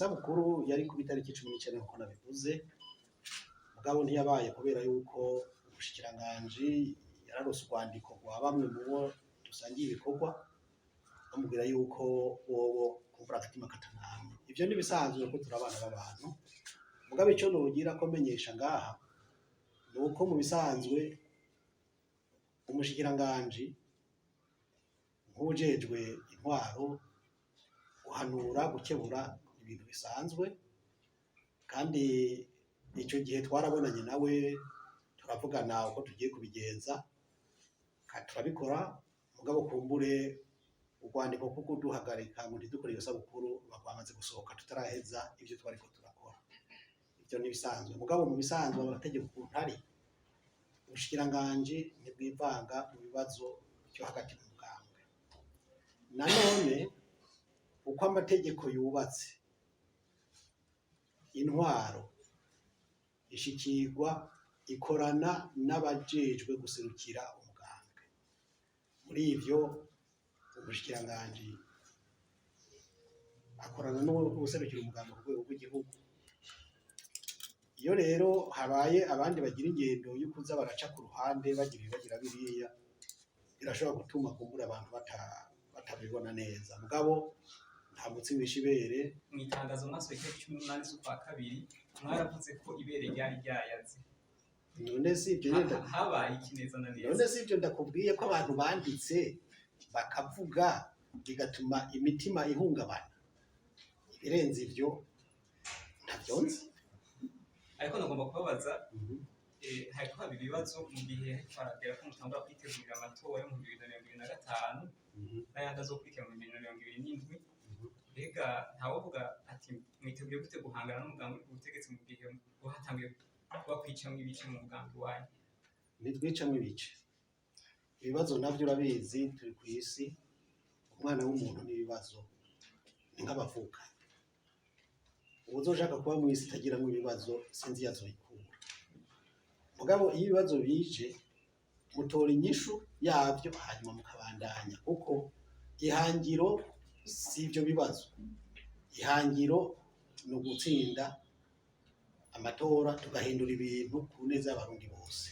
isabukuru yari ku itariki 19 nkuko nabivuze, mugabo ntiyabaye kubera yuko ubushikiranganje yararose urwandiko rwa bamwe mu bo dusangiye ibikorwa bamubwira yuko wowo kuvura agatima katanamye. Ivyo nibisanzwe ko turabana b'abantu, mugabo ico nogira ko menyesha ngaha nuko mu bisanzwe umushikiranganje nk'ujejwe intwaro guhanura gukebura ibintu bisanzwe, kandi icyo gihe twarabonanye nawe turavugana uko tugiye kubigenza turabikora, mugabo kumbure urwandiko kuko duhagarika ngo ntidukore iyo sabukuru bakwamaze gusohoka tutaraheza ivyo twariko turakora. Ivyo nibisanzwe, mugabo mu bisanzwe amategeko ukuntu ari ubushikiranganje ntibwivanga mu bibazo byo hagati mu mugambwe. Nanone uko amategeko yubatse, intwaro ishikirwa ikorana n'abajejwe guserukira umugambwe. Muri ivyo ubushikiranganje akorana n'ubuserukira umugambwe ku rwego rw'igihugu. Iyo rero habaye abandi bagira ingendo yo kuza baraca ku ruhande bagira biriya, birashobora gutuma kumbura abantu batabibona neza. Mugabo nta mutsi wishibere. Mwitangazo maso ya 18 z'ukwa kabiri mwaravuze ko ibere ryari ryayaze. None si ibyo nyenda habaye ikineza na neza. None si ibyo ndakubwiye ko abantu banditse bakavuga bigatuma imitima ihungabana. Ibirenze ivyo ntavyonzi. Ariko nagomba kubabaza hariko haba ibibazo mu gihe faragera ko mutangura kwitegurira amatora yo mu 2025 n'ayandi azokurikira mu 2027. Mbega ntawovuga ati mwiteguye gute guhangana n'umugambi w'ubutegetsi mu gihe wahatangiye kuba kwicamwo ibice mu mugambi wanyu? Nitwicamwo ibice, ibibazo navyo urabizi, turi ku isi, umwana w'umuntu n'ibibazo ni nk'abavuka. Uzoshaka kuba mwisi itagira mu bibazo sinzi yazoyikura. Mugabo iyo ibibazo bije mutora inyishu yavyo hanyuma mukabandanya, kuko ihangiro si ibyo bibazo. Ihangiro no gutsinda amatora tugahindura ibintu ku neza y'abarundi bose.